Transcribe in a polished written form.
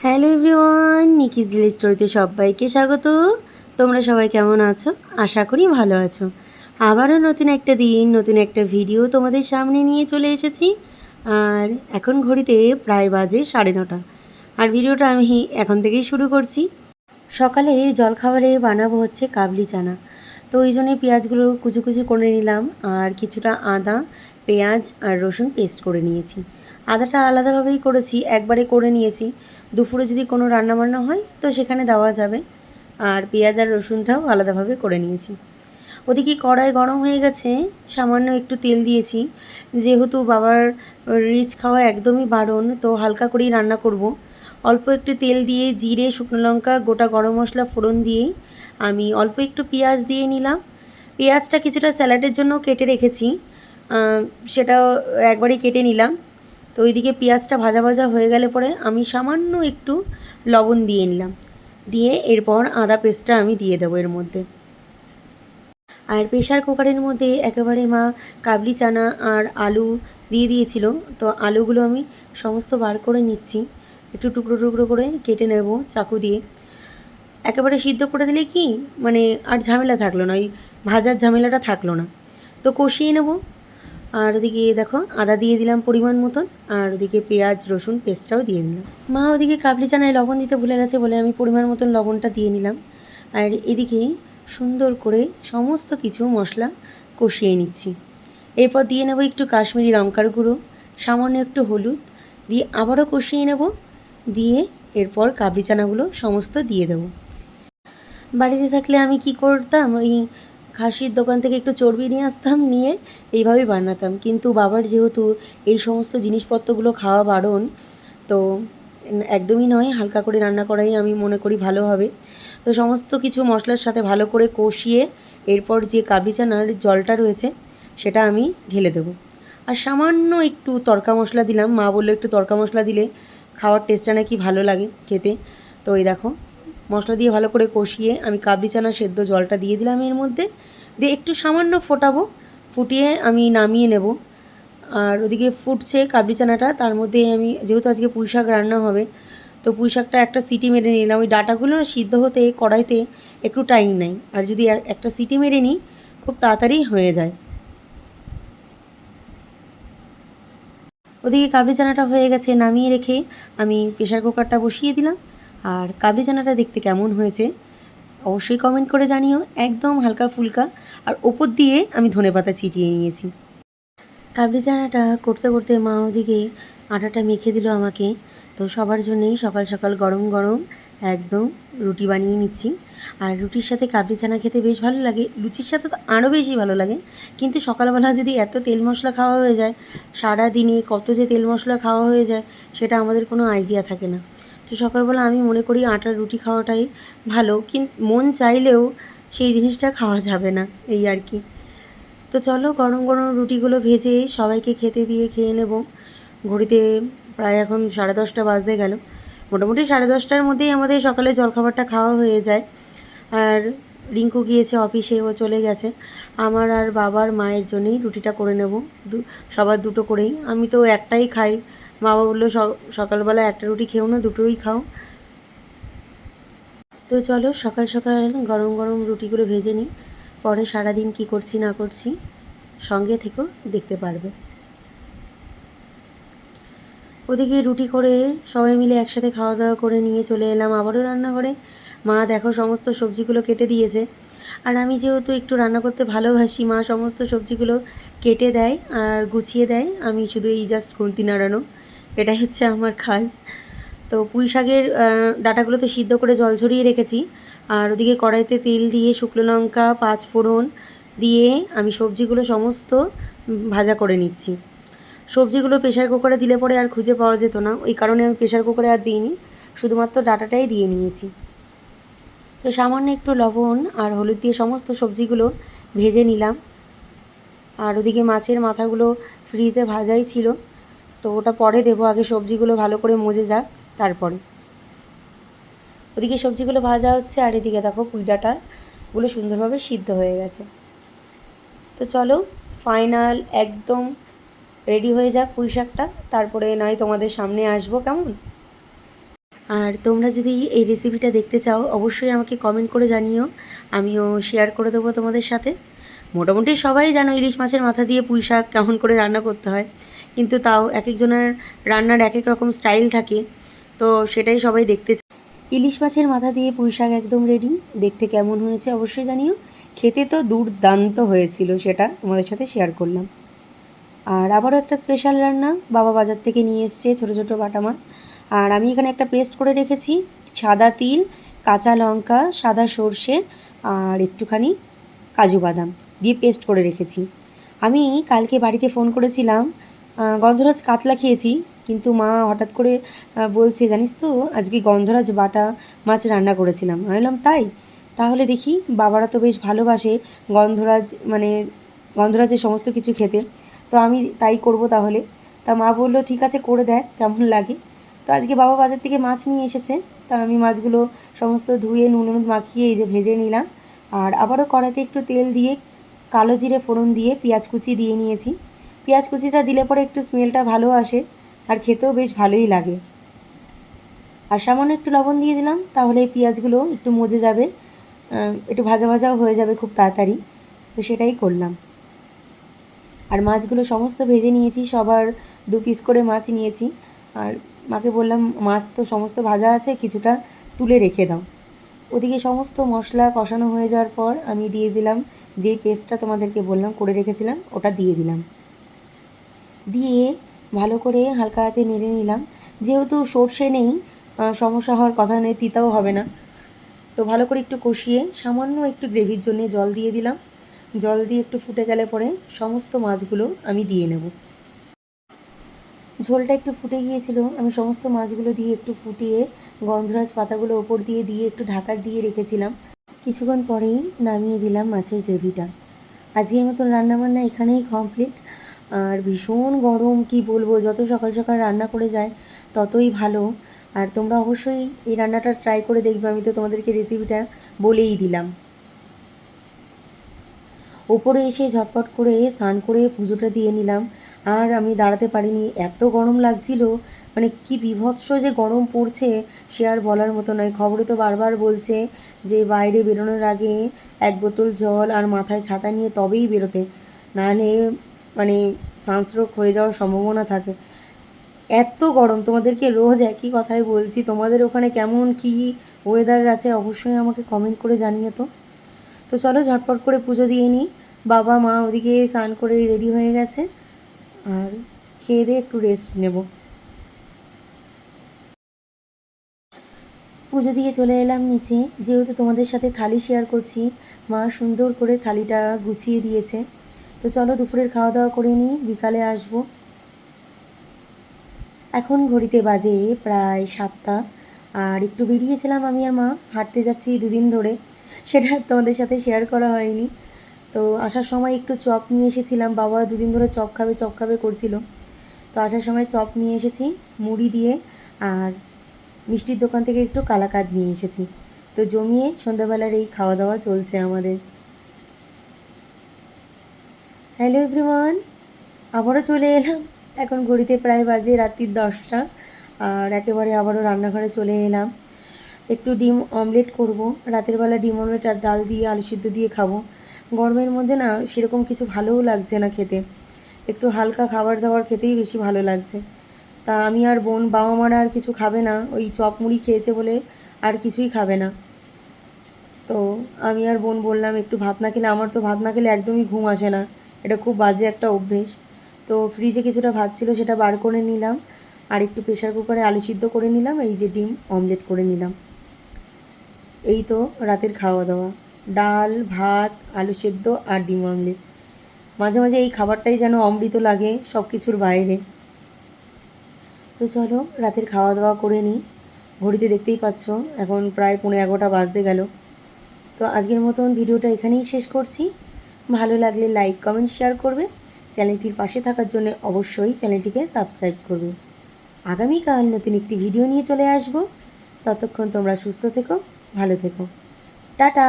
Hello everyone, নিকিস daily স্টোরিতে সবাইকে স্বাগত। তোমরা সবাই কেমন আছো? আশা করি ভালো আছো। আবারও নতুন একটা দিন, নতুন একটা ভিডিও তোমাদের সামনে নিয়ে চলে এসেছি। আর এখন ঘড়িতে প্রায় বাজে 9:30। আর ভিডিওটা আমি এখন থেকেই শুরু করছি। সকালের জলখাবারে বানাবো হচ্ছে কাবলি চানা। তো ওই জন্যে পেঁয়াজগুলো কুচি কুচি করে নিলাম, আর কিছুটা আদা, পেঁয়াজ আর রসুন পেস্ট করে নিয়েছি। আদাটা আলাদাভাবেই করেছি, একবারে করে নিয়েছি। দুপুরে যদি কোনো রান্নাবান্না হয় তো সেখানে দেওয়া যাবে। আর পেঁয়াজ আর রসুনটাও আলাদাভাবে করে নিয়েছি। ওদিকে কড়াই গরম হয়ে গেছে, সামান্য একটু তেল দিয়েছি। যেহেতু বাবার রিচ খাওয়া একদমই বারণ, তো হালকা করেই রান্না করব। অল্প একটু তেল দিয়ে জিরে, শুকনো লঙ্কা, গোটা গরম মশলা ফোড়ন দিয়েই আমি অল্প একটু পেঁয়াজ দিয়ে নিলাম। পেঁয়াজটা কিছুটা স্যালাডের জন্য কেটে রেখেছি, সেটাও একবারেই কেটে নিলাম। তো ওইদিকে পেঁয়াজটা ভাজা ভাজা হয়ে গেলে পরে আমি সামান্য একটু লবণ দিয়ে নিলাম। দিয়ে এরপর আদা পেস্টটা আমি দিয়ে দেবো এর মধ্যে। আর প্রেশার কুকারের মধ্যে একেবারে মা কাবলি চানা আর আলু দিয়ে দিয়েছিল। তো আলুগুলো আমি সমস্ত বার করে নিচ্ছি, একটু টুকরো টুকরো করে কেটে নেব চাকু দিয়ে। একেবারে সিদ্ধ করে দিলে কি মানে আর ঝামেলা থাকলো না, ওই ভাজার ঝামেলাটা থাকলো না। তো কষিয়ে নেব। আর ওদিকে দেখো আদা দিয়ে দিলাম পরিমাণ মতন, আর ওদিকে পেঁয়াজ রসুন পেস্টটাও দিয়ে নিলাম। মা ওদিকে কাবলি চানায় লবণ দিতে ভুলে গেছে বলে আমি পরিমাণ মতন লবণটা দিয়ে নিলাম। আর এদিকে সুন্দর করে সমস্ত কিছু মশলা কষিয়ে নিচ্ছি। এরপর দিয়ে নেব একটু কাশ্মীরি লঙ্কার গুঁড়ো, সামান্য একটু হলুদ দিয়ে আবারও কষিয়ে নেব। দিয়ে এরপর কাবলি চানাগুলো সমস্ত দিয়ে দেবো। বাড়িতে থাকলে আমি কি করতাম, ওই খাসির দোকান থেকে একটু চর্বি নিয়ে আসতাম, নিয়ে এইভাবেই বানাতাম। কিন্তু বাবার যেহেতু এই সমস্ত জিনিসপত্রগুলো খাওয়া বারণ, তো একদমই নয়, হালকা করে রান্না করাই আমি মনে করি ভালো হবে। তো সমস্ত কিছু মশলার সাথে ভালো করে কষিয়ে এরপর যে কাবলি চানার জলটা রয়েছে সেটা আমি ঢেলে দেবো। আর সামান্য একটু তড়কা মশলা দিলাম, মা বললো একটু তড়কা মশলা দিলে খাওয়ার টেস্টটা নাকি ভালো লাগে খেতে। তো এই দেখো মশলা দিয়ে ভালো করে কষিয়ে আমি কাবলি চানা সেদ্ধ জলটা দিয়ে দিলাম এর মধ্যে। দিয়ে একটু সামান্য ফোটাবো, ফুটিয়ে আমি নামিয়ে নেব। আর ওদিকে ফুটছে কাবলি চানাটা, তার মধ্যে আমি যেহেতু আজকে পুঁই শাক রান্না হবে, তো পুঁই শাকটা একটা সিটি মেরে নিলাম। ওই ডাঁটাগুলো সিদ্ধ হতে কড়াইতে একটু টাইম নেয়, আর যদি একটা সিটি মেরে নিই খুব তাড়াতাড়ি হয়ে যায়। ওদিকে কাবলি চানাটা হয়ে গেছে, নামিয়ে রেখে আমি প্রেশার কুকারটা বসিয়ে দিলাম। আর কাবলি চানাটা দেখতে কেমন হয়েছে অবশ্যই কমেন্ট করে জানিও, একদম হালকা ফুলকা। আর ওপর দিয়ে আমি ধনেপাতা ছিটিয়ে নিয়েছি। কাবলি চানাটা করতে করতে মা ওদিকে আটাটা মেখে দিল আমাকে। তো সবার জন্যেই সকাল সকাল গরম গরম একদম রুটি বানিয়ে নিচ্ছি। আর রুটির সাথে কাবলি চানা খেতে বেশ ভালো লাগে, লুচির সাথে তো আরও বেশি ভালো লাগে। কিন্তু সকালবেলা যদি এত তেল মশলা খাওয়া হয়ে যায়, সারা দিনে কত যে তেল মশলা খাওয়া হয়ে যায় সেটা আমাদের কোনো আইডিয়া থাকে না। তো সকালবেলা আমি মনে করি আটার রুটি খাওয়াটাই ভালো, কিন্তু মন চাইলেও সেই জিনিসটা খাওয়া যাবে না, এই আর কি। তো চলো গরম গরম রুটিগুলো ভেজে সবাইকে খেতে দিয়ে খেয়ে নেব। ঘড়িতে প্রায় এখন 10:30 বাজতে গেল। মোটামুটি 10:30টার মধ্যেই আমাদের সকালে জলখাবারটা খাওয়া হয়ে যায়। আর রিঙ্কু গিয়েছে অফিসে, ও চলে গেছে। আমার আর বাবার মায়ের জন্যেই রুটিটা করে নেব, সবার দুটো করেই। আমি তো একটাই খাই, বাবা বললো সকালবেলা একটা রুটি খেও না, দুটোই খাও। তো চলো সকাল সকাল গরম গরম রুটিগুলো ভেজে নিই, পরে সারাদিন কী করছি না করছি সঙ্গে থেকেও দেখতে পারবে। ওদিকে রুটি করে সবাই মিলে একসাথে খাওয়া দাওয়া করে নিয়ে চলে এলাম আবারও রান্নাঘরে। মা দেখো সমস্ত সবজিগুলো কেটে দিয়েছে। আর আমি যেহেতু একটু রান্না করতে ভালোবাসি, মা সমস্ত সবজিগুলো কেটে দেয় আর গুছিয়ে দেয়, আমি শুধু এই জাস্ট খুন্তি নাড়ানো, এটাই হচ্ছে আমার কাজ। তো পুঁই শাকের ডাঁটাগুলো তো সিদ্ধ করে জল ঝরিয়ে রেখেছি। আর ওদিকে কড়াইতে তেল দিয়ে শুকনো লঙ্কা, 5 ফোড়ন দিয়ে আমি সবজিগুলো সমস্ত ভাজা করে নিচ্ছি। সবজিগুলো প্রেশার কুকারে দিলে পরে আর খুঁজে পাওয়া যেত না, ওই কারণে আমি প্রেশার কুকারে আর দিইনি, শুধুমাত্র ডাঁটাটাই দিয়ে নিয়েছি। তো সামান্য একটু লবণ আর হলুদ দিয়ে সমস্ত সবজিগুলো ভেজে নিলাম। আর ওদিকে মাছের মাথাগুলো ফ্রিজে ভাজাই ছিল, তো ওটা পরে দেবো, আগে সবজিগুলো ভালো করে মজে যাক তারপরে। ওদিকে সবজিগুলো ভাজা হচ্ছে, আর এদিকে দেখো পুঁই ডাঁটাগুলো সুন্দরভাবে সিদ্ধ হয়ে গেছে। তো চলো ফাইনাল একদম রেডি হয়ে যাক পুঁই শাকটা, তারপরে নয় তোমাদের সামনে আসবো কেমন। আর তোমরা যদি এই রেসিপিটা দেখতে চাও অবশ্যই আমাকে কমেন্ট করে জানিও, আমিও শেয়ার করে দেবো তোমাদের সাথে। মোটামুটি সবাই জানো ইলিশ মাছের মাথা দিয়ে পুঁই শাক কেমন করে রান্না করতে হয়, কিন্তু তাও এক একজনের রান্নার এক এক রকম স্টাইল থাকে, তো সেটাই সবাই দেখতে চায়। ইলিশ মাছের মাথা দিয়ে পুঁই শাক একদম রেডি। দেখতে কেমন হয়েছে অবশ্যই জানিও। খেতে তো দুর্দান্ত হয়েছিল, সেটা তোমাদের সাথে শেয়ার করলাম। আর আবারও একটা স্পেশাল রান্না, বাবা বাজার থেকে নিয়ে এসছে ছোটো ছোটো বাটা মাছ। আর আমি এখানে একটা পেস্ট করে রেখেছি, সাদা তিল, কাঁচা লঙ্কা, সাদা সর্ষে আর একটুখানি কাজু বাদাম দিয়ে পেস্ট করে রেখেছি। আমি কালকে বাড়িতে ফোন করেছিলাম, গন্ধরাজ কাতলা খেয়েছি, কিন্তু মা হঠাৎ করে বলছে জানিস তো আজকে গন্ধরাজ বাটা মাছ রান্না করেছিলাম। আমি বললাম তাই, তাহলে দেখি, বাবারা তো বেশ ভালোবাসে গন্ধরাজ, মানে গন্ধরাজের সমস্ত কিছু খেতে, তো আমি তাই করব তাহলে। তা মা বললো ঠিক আছে করে দেখ কেমন লাগে। তো আজকে বাবা বাজার থেকে মাছ নিয়ে এসেছে, তা আমি মাছগুলো সমস্ত ধুয়ে নুন হলুদ মাখিয়ে এই যে ভেজে নিলাম। আর আবারও কড়াইতে একটু তেল দিয়ে কালো জিরে ফোড়ন দিয়ে পেঁয়াজ কুচি দিয়ে নিয়েছি। পেঁয়াজ কুচিটা দিলে পরে একটু স্মেলটা ভালো আসে আর খেতেও বেশ ভালোই লাগে। আর সামান্য একটু লবণ দিয়ে দিলাম, তাহলে এই পেঁয়াজগুলো একটু মজে যাবে, একটু ভাজা ভাজাও হয়ে যাবে খুব তাড়াতাড়ি। তো সেটাই করলাম। আর মাছগুলো সমস্ত ভেজে নিয়েছি, সবার 2 পিস করে মাছ নিয়েছি। আর মাকে বললাম মাছ তো সমস্ত ভাজা আছে, কিছুটা তুলে রেখে দাও। ওদিকে সমস্ত মশলা কষানো হয়ে যাওয়ার পর আমি দিয়ে দিলাম যেই পেস্টটা তোমাদেরকে বললাম করে রেখেছিলাম, ওটা দিয়ে দিলাম। দিয়ে ভালো করে হালকা হাতে নেড়ে নিলাম। যেহেতু সর্ষে নেই, সমস্যা হওয়ার কথা নেই, তিতাও হবে না। তো ভালো করে একটু কষিয়ে সামান্য একটু গ্রেভির জন্য জল দিয়ে দিলাম। জল দিয়ে একটু ফুটে গেলে পরে সমস্ত মাছগুলো আমি দিয়ে নেব। ঝোলটা একটু ফুটে গিয়েছিল, আমি সমস্ত মাছগুলো দিয়ে একটু ফুটিয়ে গন্ধরাজ পাতাগুলো ওপর দিয়ে দিয়ে একটু ঢাকা দিয়ে রেখেছিলাম। কিছুক্ষণ পরেই নামিয়ে দিলাম মাছের গ্রেভিটা। আজকের মতন রান্নাবান্না এখানেই কমপ্লিট। আর ভীষণ গরম, কি বলবো, যত সকাল সকাল রান্না করে যায় ততই ভালো। আর তোমরা অবশ্যই এই রান্নাটা ট্রাই করে দেখবে, আমি তো তোমাদেরকে রেসিপিটা বলেই দিলাম। ওপরে এসে ঝটপট করে স্নান করে পুজোটা দিয়ে নিলাম। আর আমি দাঁড়াতে পারিনি, এত গরম লাগছিল, মানে কি বীভৎস যে গরম পড়ছে সে আর বলার মতো নয়। খবরে তো বারবার বলছে যে বাইরে বেরোনোর আগে 1 বোতল জল আর মাথায় ছাতা নিয়ে তবেই বেরোতে, নাহলে মানে সানস্ট্রোক হয়ে যাওয়ার সম্ভাবনা থাকে। এত গরম, তোমাদেরকে রোজ একই কথাই বলছি, তোমাদের ওখানে কেমন কি ওয়েদার আছে অবশ্যই আমাকে কমেন্ট করে জানিও তো। তো চলো ঝটপট করে পুজো দিয়ে নিই। বাবা মা ওদিকে স্নান করে রেডি হয়ে গেছে, আর খেয়ে দিয়ে একটু রেস্ট নেব। পুজো দিয়ে চলে এলাম নিচে, যেহেতু তোমাদের সাথে থালি শেয়ার করছি, মা সুন্দর করে থালিটা গুছিয়ে দিয়েছে। তো চলো দুপুরের খাওয়া দাওয়া করে নিই, বিকালে আসবো। এখন ঘড়িতে বাজে প্রায় 7টা। আর একটু বেরিয়েছিলাম আমি আর মা, হাঁটতে যাচ্ছি 2 দিন ধরে, সেটা তোমাদের সাথে শেয়ার করা হয়নি। তো আসার সময় একটু চপ নিয়ে এসেছিলাম, বাবা 2 দিন ধরে চপ খাবে করছিল। তো আসার সময় চপ নিয়ে এসেছি মুড়ি দিয়ে, আর মিষ্টির দোকান থেকে একটু কালাকাঁদ নিয়ে এসেছি। তো জমিয়ে সন্ধ্যাবেলার এই খাওয়া দাওয়া চলছে আমাদের। হ্যালো এভরিওয়ান, আবারও চলে এলাম। এখন ঘড়িতে প্রায় বাজে রাত্রির 10টা। আর একেবারে আবারও রান্নাঘরে চলে এলাম। একটু ডিম অমলেট করব, রাতের বেলা ডিম অমলেট আর ডাল দিয়ে আলু সিদ্ধ দিয়ে খাবো। গরমের মধ্যে না সেরকম কিছু ভালোও লাগছে না খেতে, একটু হালকা খাবার দাবার খেতেই বেশি ভালো লাগছে। তা আমি আর বোন, বাবা মারা আর কিছু খাবে না, ওই চপ মুড়ি খেয়েছে বলে আর কিছুই খাবে না। তো আমি আর বোন বললাম একটু ভাত না খেলে, আমার তো ভাত না খেলে একদমই ঘুম আসে না, এটা খুব বাজে একটা অভ্যেস। তো ফ্রিজে কিছুটা ভাত ছিল সেটা বার করে নিলাম, আর একটু প্রেশার কুকারে আলু সিদ্ধ করে নিলাম, এই যে ডিম অমলেট করে নিলাম। এই তো রাতের খাওয়া দাওয়া, ডাল ভাত আলু সেদ্ধ আর ডিম অমলেট। মাঝে মাঝে এই খাবারটাই যেন অমৃত লাগে সব কিছুর বাইরে। তো চলো রাতের খাওয়া দাওয়া করে নিই। ঘড়িতে দেখতেই পাচ্ছ এখন প্রায় 11:15 বাজতে গেল। তো আজকের মতন ভিডিওটা এখানেই শেষ করছি। ভালো লাগলে লাইক কমেন্ট শেয়ার করবে, চ্যানেলটির পাশে থাকার জন্য অবশ্যই চ্যানেলটিকে সাবস্ক্রাইব করবে। আগামীকাল নতুন একটি ভিডিও নিয়ে চলে আসব। ততক্ষণ তোমরা সুস্থ থেকো, ভালো থেকো, টাটা।